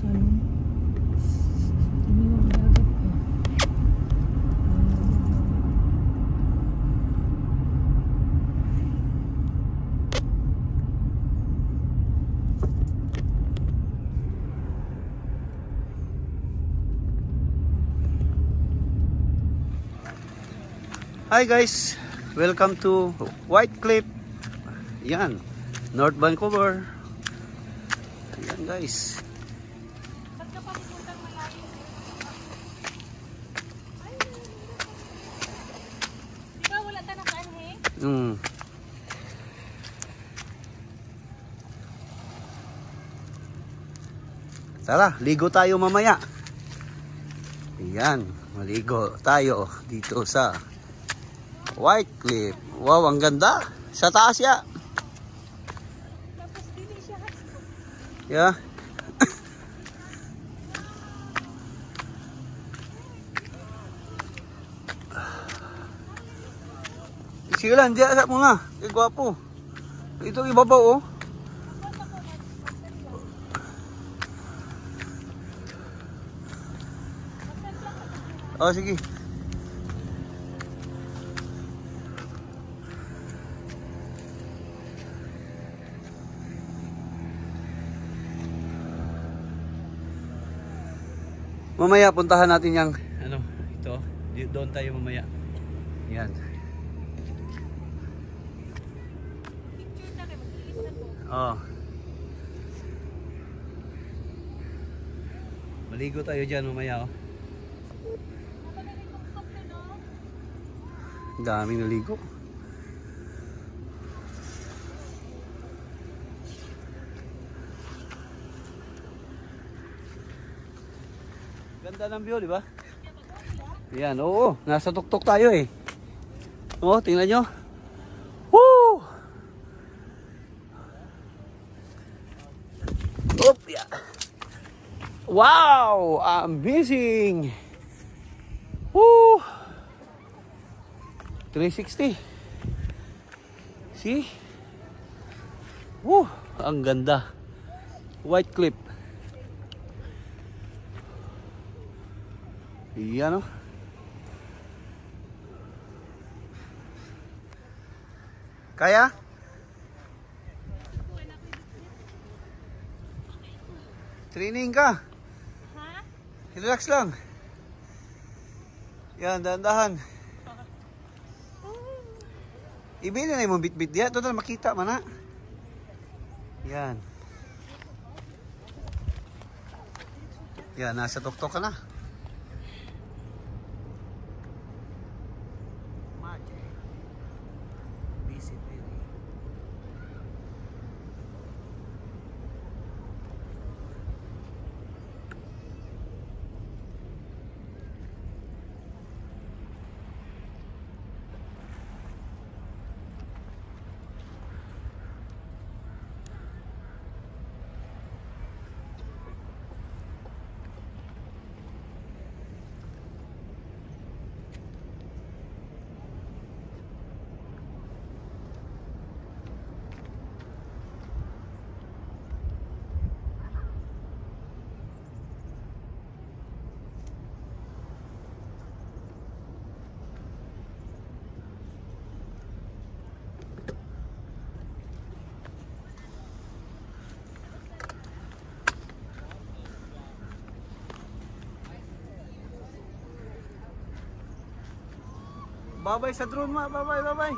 ano. Tingnan mo dagat pa. Hi guys, welcome to White Cliff. Yan, North Vancouver. Yan guys. Saan ka pa pupuntang malayo? Di ba wala ka ng kanhe? Tara, ligo tayo mamaya. Yan, maligo tayo dito sa White Cliff. Wow, ang ganda. Sa taas ya. Tapos dili siya. Yeah. Sige lang, diya sa mga. Kay gwapo. Ito ibabaw oh. Oh, sige. Mamaya puntahan natin yung ano, ito. Doon tayo mamaya. Yan. Picture na kayo, mag-iisan mo. Oh. Maligo tayo diyan mamaya oh. Napagaling kong kape, no? Daming naligo. Ganda ng view, di ba? Yan, oo. Nasa tuktok tayo eh. Oh, tingnan nyo. Woo! Oop, yeah. Wow! Amazing! Woo! 360. See? Woo! Ang ganda. White Cliff. Yan o. Kaya? Training ka. Ha? Relax lang. Yan, dahan-dahan. Ibili na yung bit-bit diya. Total makita man na. Yan. Yan, nasa tuktok ka na. Bye-bye sa drone ma. Bye-bye, bye-bye.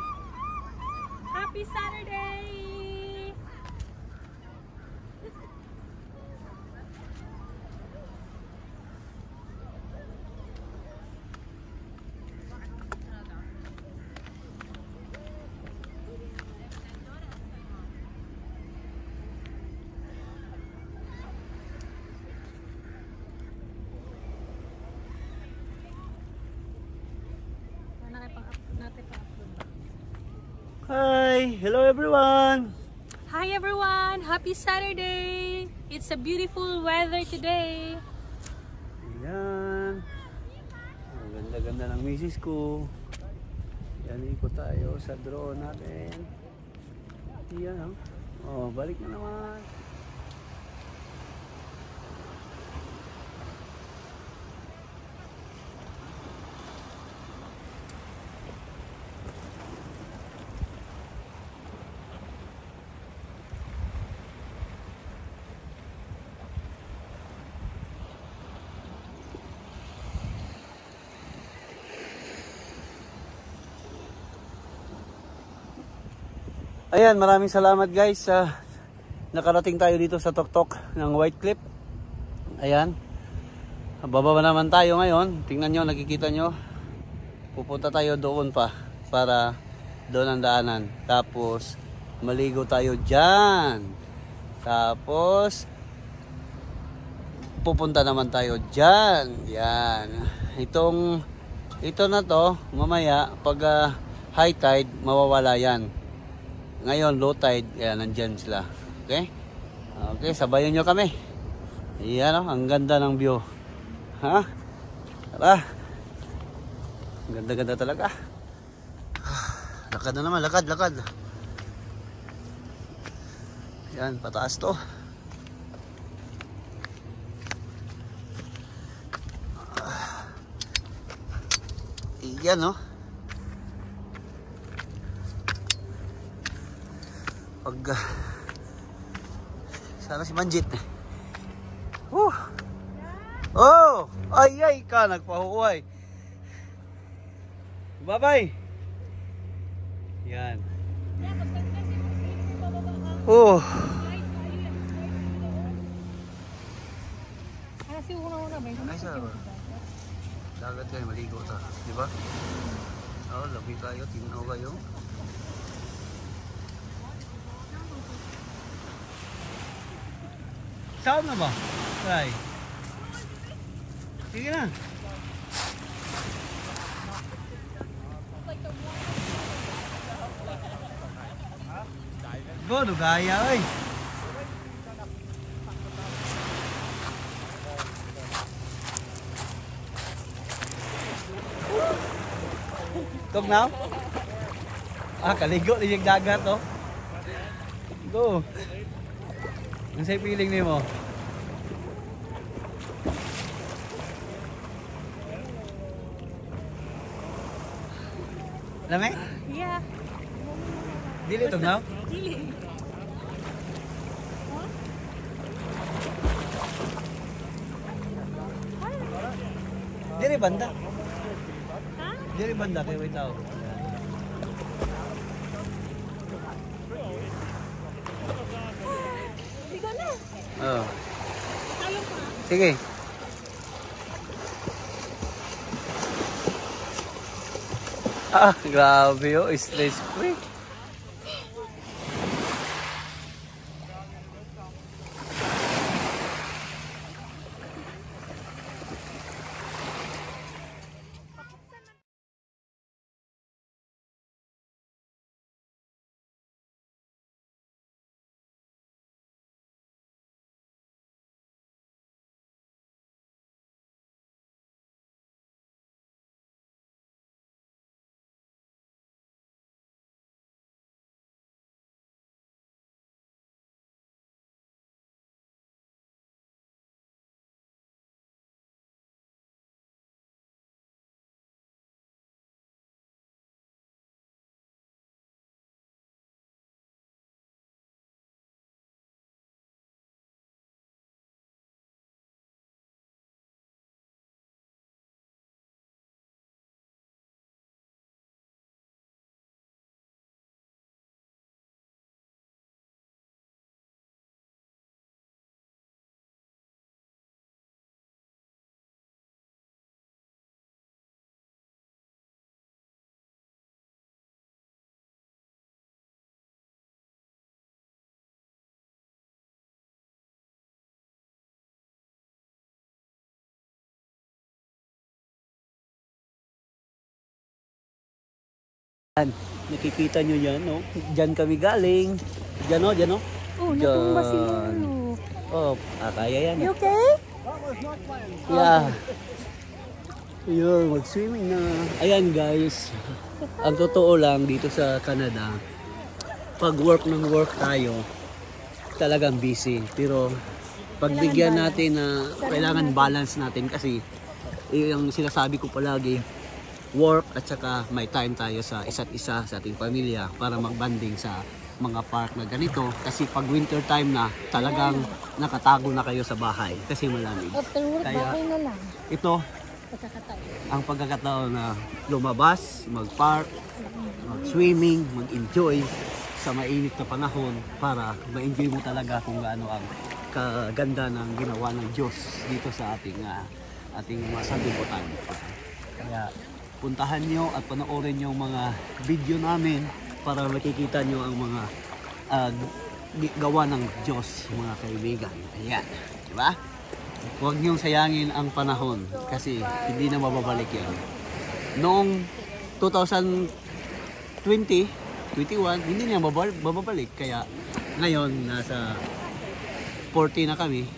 Happy Saturday! Hi, hello everyone. Hi everyone! Happy Saturday! It's a beautiful weather today. Ayan. Ang ganda-ganda ng misis ko. Yan, ikot tayo sa drone natin. Yan, oh. Oh, balik na naman. Ayan, maraming salamat guys. Nakarating tayo dito sa tuktok ng White Cliff. Ayan. Bababa naman tayo ngayon. Tingnan nyo, nakikita nyo. Pupunta tayo doon pa para doon ang daanan. Tapos maligo tayo dyan. Tapos pupunta naman tayo dyan. Yan. Ito na to, mamaya pag high tide, mawawala yan. Ngayon, low tide, yan, nandyan sila. Okay? Okay, sabayan nyo kami. Ayan, ang ganda ng view. Ha? Tara. Ang ganda-ganda talaga. Lakad na naman, lakad. Yan, pataas to. Yan, no? Sana si Manjit. Oh! Ay ka, nagpahuway. Bye-bye. Yan. Oh. Ay, sa dagat kayo, maligo ta. Diba? Oo, labi kayo, tinaw kayo. Saan na ba? Try. Sige na. Go, dugaya, oy. Tog now? Kaligo din yung dagat, oh. Go. Ang sa'yo feeling ni mo? Lame? Yeah. Dili tog now? Dili. Dili banda. Ha? Dili banda kay wait tao. Ikaw na. Oh. Talo pa. Sige. Grabe oh, stress free. Nakikita nyo yan, no? Diyan kami galing. Diyan, no? Diyan, no? Oh, natumba sila. Oh, kaya yan. You okay? Yeah. Ayun, mag-swimming na. Ayan, guys. Ang totoo lang dito sa Canada, pag work ng work tayo, talagang busy. Pero pagbigyan natin na kailangan balance natin kasi yung sinasabi ko palagi, work at saka may time tayo sa isa't isa sa ating pamilya para magbanding sa mga park na ganito kasi pag winter time na talagang nakatago na kayo sa bahay kasi malamig. After work, Kaya, bakay na lang. Ito ang pagkakataon na lumabas, mag-park, mag-swimming, mag-enjoy sa mainit na panahon para ma-enjoy mo talaga kung gaano ang kaganda ng ginawa ng Diyos dito sa ating mga sanlibutan. Kaya puntahan nyo at panoorin yung mga video namin para makikita nyo ang mga gawa ng Diyos, mga kaibigan. Ayan, di ba? Huwag niyong sayangin ang panahon kasi hindi na mababalik yan. Noong 2020, 21, hindi niya mababalik. Kaya ngayon, nasa 40 na kami.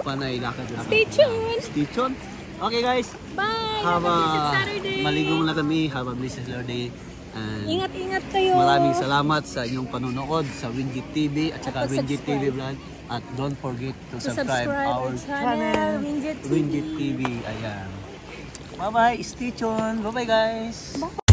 Panay lakad-lakad. Stay tuned! Stay tuned! Okay guys, Bye! have Have a blessed a Saturday! maligo na kami. Have a blessed Saturday. And Ingat-ingat kayo! maraming salamat sa inyong panonood sa Winjit TV at saka At Winjit TV subscribe. Vlog. At don't forget to To subscribe our channel, Winjit TV. Winjit TV. Ayan. Bye-bye. Stay tuned. Bye-bye guys. Bye.